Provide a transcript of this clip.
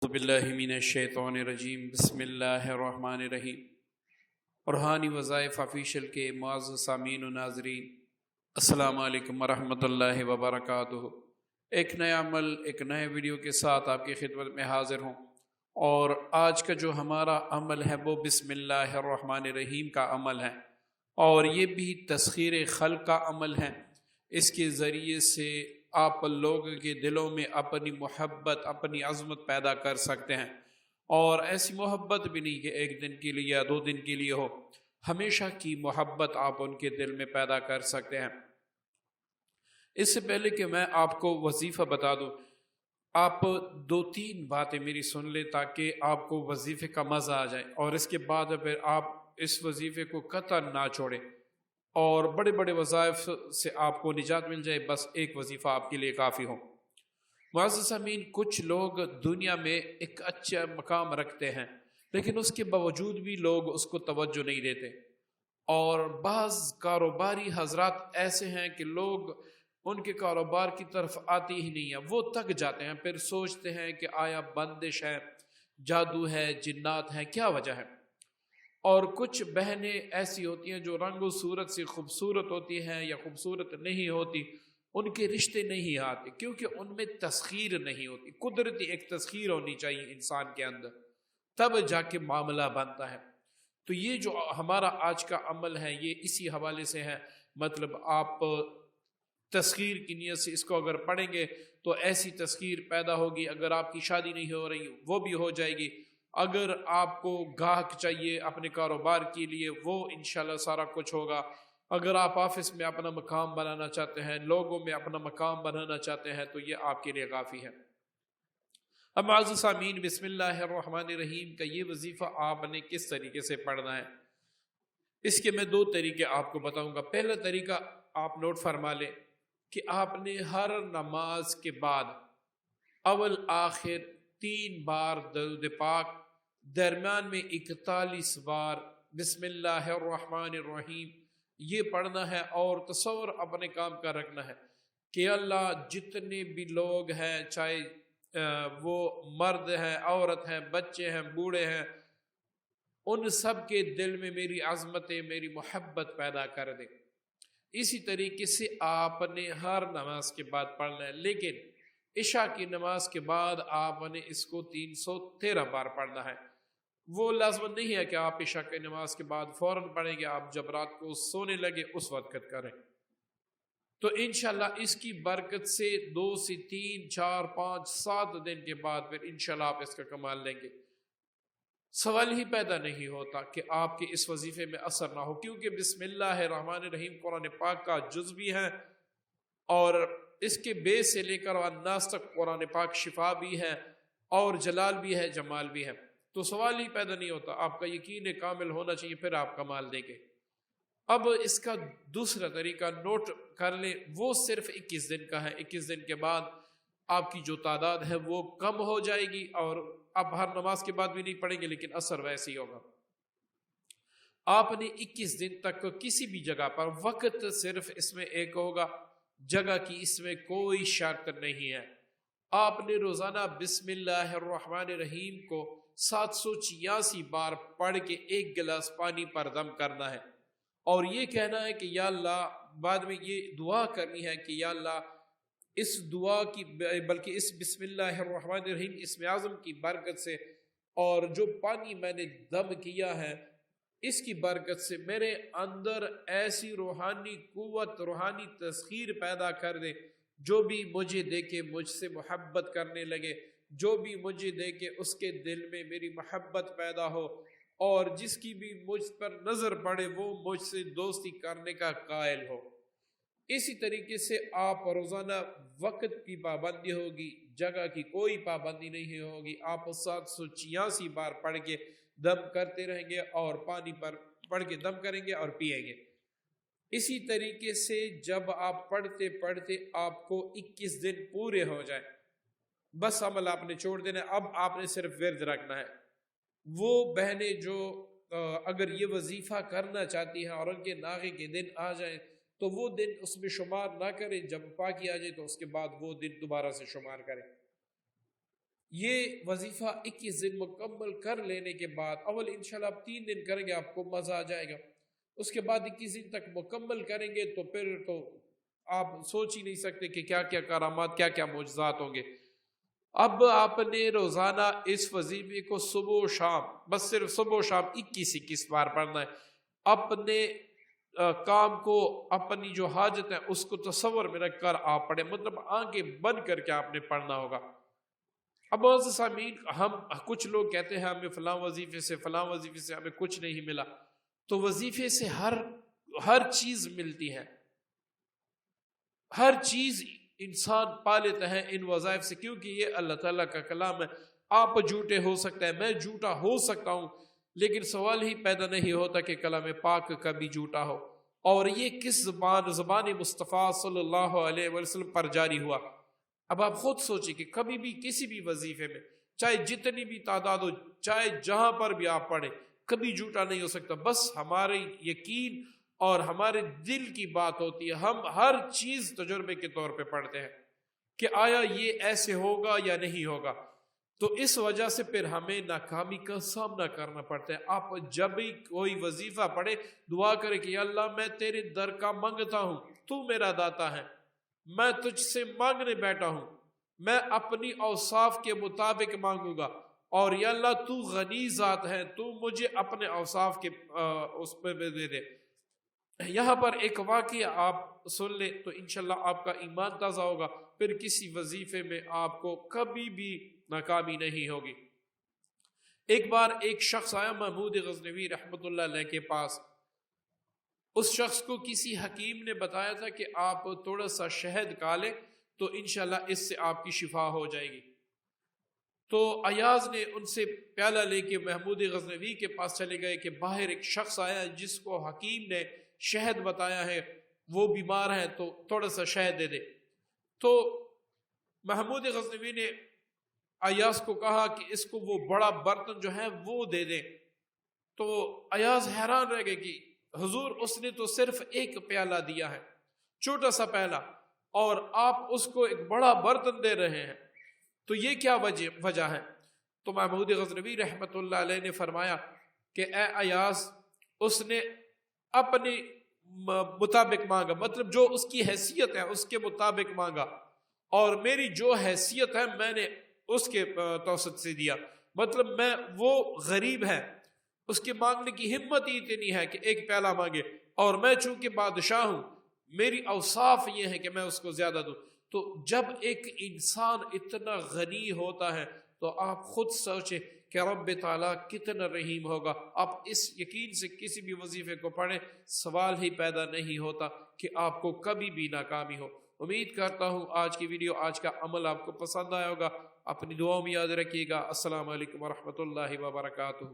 اعوذ باللہ من الشیطان الرجیم، بسم اللہ الرحمن الرحیم۔ روحانی وظائف آفیشیل کے معزز سامعین و ناظرین، السلام علیکم ورحمۃ اللہ وبرکاتہ۔ ایک نیا عمل، ایک نئے ویڈیو کے ساتھ آپ کی خدمت میں حاضر ہوں، اور آج کا جو ہمارا عمل ہے وہ بسم اللہ الرحمن الرحیم کا عمل ہے، اور یہ بھی تسخیر خلق کا عمل ہے۔ اس کے ذریعے سے آپ لوگوں کے دلوں میں اپنی محبت، اپنی عظمت پیدا کر سکتے ہیں، اور ایسی محبت بھی نہیں کہ ایک دن کے لیے یا 2 دن کے لیے ہو، ہمیشہ کی محبت آپ ان کے دل میں پیدا کر سکتے ہیں۔ اس سے پہلے کہ میں آپ کو وظیفہ بتا دوں، آپ 2-3 باتیں میری سن لیں تاکہ آپ کو وظیفے کا مزہ آ جائے، اور اس کے بعد پھر آپ اس وظیفے کو قطعا نہ چھوڑیں اور بڑے بڑے وظائف سے آپ کو نجات مل جائے، بس ایک وظیفہ آپ کے لیے کافی ہو۔ معزز سامعین، کچھ لوگ دنیا میں ایک اچھا مقام رکھتے ہیں، لیکن اس کے باوجود بھی لوگ اس کو توجہ نہیں دیتے، اور بعض کاروباری حضرات ایسے ہیں کہ لوگ ان کے کاروبار کی طرف آتے ہی نہیں ہیں، وہ تک جاتے ہیں، پھر سوچتے ہیں کہ آیا بندش ہے، جادو ہے، جنات ہے، کیا وجہ ہے۔ اور کچھ بہنیں ایسی ہوتی ہیں جو رنگ و صورت سے خوبصورت ہوتی ہیں یا خوبصورت نہیں ہوتی، ان کے رشتے نہیں آتے کیونکہ ان میں تسخیر نہیں ہوتی۔ قدرتی ایک تسخیر ہونی چاہیے انسان کے اندر، تب جا کے معاملہ بنتا ہے۔ تو یہ جو ہمارا آج کا عمل ہے یہ اسی حوالے سے ہے، مطلب آپ تسخیر کی نیت سے اس کو اگر پڑھیں گے تو ایسی تسخیر پیدا ہوگی، اگر آپ کی شادی نہیں ہو رہی وہ بھی ہو جائے گی، اگر آپ کو گاہک چاہیے اپنے کاروبار کے لیے وہ انشاءاللہ سارا کچھ ہوگا، اگر آپ آفس میں اپنا مقام بنانا چاہتے ہیں، لوگوں میں اپنا مقام بنانا چاہتے ہیں، تو یہ آپ کے لیے کافی ہے۔ اب معزز سامعین، بسم اللہ الرحمن الرحیم کا یہ وظیفہ آپ نے کس طریقے سے پڑھنا ہے، اس کے میں 2 طریقے آپ کو بتاؤں گا۔ پہلا طریقہ آپ نوٹ فرما لیں کہ آپ نے ہر نماز کے بعد اول آخر 3 بار درود پاک، درمیان میں 41 بار بسم اللہ الرحمن الرحیم یہ پڑھنا ہے، اور تصور اپنے کام کا رکھنا ہے کہ اللہ جتنے بھی لوگ ہیں، چاہے وہ مرد ہیں، عورت ہیں، بچے ہیں، بوڑھے ہیں، ان سب کے دل میں میری عظمت، میری محبت پیدا کر دے۔ اسی طریقے سے آپ نے ہر نماز کے بعد پڑھنا ہے، لیکن عشاء کی نماز کے بعد آپ نے اس کو 313 بار پڑھنا ہے۔ وہ لازم نہیں ہے کہ آپ عشاء کی نماز کے بعد فوراً پڑھیں گے، آپ جب رات کو سونے لگے اس وقت کریں، تو انشاءاللہ اس کی برکت سے 2 سے 3 4 5 7 دن کے بعد پھر انشاءاللہ آپ اس کا کمال لیں گے۔ سوال ہی پیدا نہیں ہوتا کہ آپ کے اس وظیفے میں اثر نہ ہو، کیونکہ بسم اللہ الرحمن الرحیم قرآن پاک کا جز بھی ہے، اور اس کے بیس سے لے کر الناس تک قرآن پاک شفا بھی ہے، اور جلال بھی ہے، جمال بھی ہے۔ تو سوال ہی پیدا نہیں ہوتا، آپ کا یقین کامل ہونا چاہیے، پھر آپ کمال دیں گے۔ اب اس کا دوسرا طریقہ نوٹ کر لیں، وہ صرف 21 دن کا ہے۔ 21 دن کے بعد آپ کی جو تعداد ہے وہ کم ہو جائے گی، اور آپ ہر نماز کے بعد بھی نہیں پڑھیں گے، لیکن اثر ویسے ہی ہوگا۔ آپ نے 21 دن تک کسی بھی جگہ پر، وقت صرف اس میں ایک ہوگا، جگہ کی اس میں کوئی شرط نہیں ہے، آپ نے روزانہ بسم اللہ الرحمن الرحیم کو 786 بار پڑھ کے 1 گلاس پانی پر دم کرنا ہے، اور یہ کہنا ہے کہ یا اللہ، بعد میں یہ دعا کرنی ہے کہ یا اللہ اس دعا کی، بلکہ اس بسم اللہ الرحمن الرحیم اسم اعظم کی برکت سے، اور جو پانی میں نے دم کیا ہے اس کی برکت سے میرے اندر ایسی روحانی قوت، روحانی تسخیر پیدا کر دے، جو بھی مجھے دیکھے مجھ سے محبت کرنے لگے، جو بھی مجھے دیکھے اس کے دل میں میری محبت پیدا ہو، اور جس کی بھی مجھ پر نظر پڑے وہ مجھ سے دوستی کرنے کا قائل ہو۔ اسی طریقے سے آپ روزانہ وقت کی پابندی ہوگی، جگہ کی کوئی پابندی نہیں ہوگی، آپ 786 بار پڑھ کے دم کرتے رہیں گے، اور پانی پر پڑھ کے دم کریں گے اور پیئیں گے۔ اسی طریقے سے جب آپ پڑھتے پڑھتے آپ کو 21 دن پورے ہو جائے، بس عمل آپ نے چھوڑ دینا ہے، اب آپ نے صرف ورد رکھنا ہے۔ وہ بہنیں جو اگر یہ وظیفہ کرنا چاہتی ہیں اور ان کے ناغے کے دن آ جائیں تو وہ دن اس میں شمار نہ کریں، جب پاکی آ جائے تو اس کے بعد وہ دن دوبارہ سے شمار کریں۔ یہ وظیفہ 21 دن مکمل کر لینے کے بعد، اول انشاءاللہ آپ 3 دن کریں گے، آپ کو مزہ آ جائے گا، اس کے بعد 21 دن تک مکمل کریں گے تو پھر تو آپ سوچ ہی نہیں سکتے کہ کیا کیا کرامات، کیا کیا معجزات ہوں گے۔ اب آپ نے روزانہ اس وظیفے کو صبح و شام، بس صرف صبح و شام 21 بار پڑھنا ہے۔ اپنے کام کو، اپنی جو حاجت ہے اس کو تصور میں رکھ کر آپ پڑھیں، مطلب آنکھیں بند کر کے آپ نے پڑھنا ہوگا۔ اب معزز سامعین، ہم کچھ لوگ کہتے ہیں ہمیں فلاں وظیفے سے فلاں وظیفے سے ہمیں کچھ نہیں ملا، تو وظیفے سے ہر چیز ملتی ہے، ہر چیز انسان پا لیتا ہے ان وظائف سے، کیونکہ یہ اللہ تعالیٰ کا کلام ہے۔ آپ جھوٹے ہو سکتے ہیں، میں جھوٹا ہو سکتا ہوں، لیکن سوال ہی پیدا نہیں ہوتا کہ کلام پاک کبھی جھوٹا ہو۔ اور یہ کس زبان مصطفیٰ صلی اللہ علیہ وسلم پر جاری ہوا؟ اب آپ خود سوچیں کہ کبھی بھی کسی بھی وظیفے میں، چاہے جتنی بھی تعداد ہو، چاہے جہاں پر بھی آپ پڑھیں، کبھی جھوٹا نہیں ہو سکتا۔ بس ہمارے یقین اور ہمارے دل کی بات ہوتی ہے، ہم ہر چیز تجربے کے طور پہ پڑھتے ہیں کہ آیا یہ ایسے ہوگا یا نہیں ہوگا، تو اس وجہ سے پھر ہمیں ناکامی کا سامنا کرنا پڑتا ہے۔ آپ جب بھی کوئی وظیفہ پڑھے، دعا کرے کہ یا اللہ میں تیرے در کا مانگتا ہوں، تو میرا داتا ہے، میں تجھ سے مانگنے بیٹھا ہوں، میں اپنی اوصاف کے مطابق مانگوں گا، اور یا اللہ تو غنی ذات ہے، تو مجھے اپنے اوصاف کے اس پہ دے دے۔ یہاں پر ایک واقعہ آپ سن لیں تو انشاءاللہ آپ کا ایمان تازہ ہوگا، پھر کسی وظیفے میں آپ کو کبھی بھی ناکامی نہیں ہوگی۔ ایک بار ایک شخص آیا محمود غزنوی رحمۃ اللہ علیہ کے پاس، اس شخص کو کسی حکیم نے بتایا تھا کہ آپ تھوڑا سا شہد کھا لیں تو انشاءاللہ اس سے آپ کی شفا ہو جائے گی۔ تو ایاز نے ان سے پیالہ لے کے محمود غزنوی کے پاس چلے گئے کہ باہر ایک شخص آیا جس کو حکیم نے شہد بتایا ہے، وہ بیمار ہے تو تھوڑا سا شہد دے دے۔ تو محمود غزنوی نے ایاز کو کہا کہ اس کو وہ بڑا برتن جو ہے وہ دے دیں۔ تو ایاز حیران رہ گئے کہ حضور اس نے تو صرف ایک پیالہ دیا ہے، چھوٹا سا پیالہ، اور آپ اس کو ایک بڑا برتن دے رہے ہیں، تو یہ کیا وجہ ہے؟ تو محمود غزنوی رحمت اللہ علیہ نے فرمایا کہ اے ایاز، اس نے اپنے مطابق مانگا، مطلب جو اس کی حیثیت ہے اس کے مطابق مانگا، اور میری جو حیثیت ہے میں نے اس کے توسط سے دیا، مطلب میں، وہ غریب ہے، اس کے مانگنے کی ہمت ہی اتنی ہے کہ ایک پیالہ مانگے، اور میں چونکہ بادشاہ ہوں، میری اوصاف یہ ہے کہ میں اس کو زیادہ دوں۔ تو جب ایک انسان اتنا غنی ہوتا ہے تو آپ خود سوچیں کہ رب تعالیٰ کتنا رحیم ہوگا۔ آپ اس یقین سے کسی بھی وظیفے کو پڑھیں، سوال ہی پیدا نہیں ہوتا کہ آپ کو کبھی بھی ناکامی ہو۔ امید کرتا ہوں آج کی ویڈیو، آج کا عمل آپ کو پسند آیا ہوگا۔ اپنی دعاؤں میں یاد رکھیے گا۔ السلام علیکم ورحمۃ اللہ وبرکاتہ۔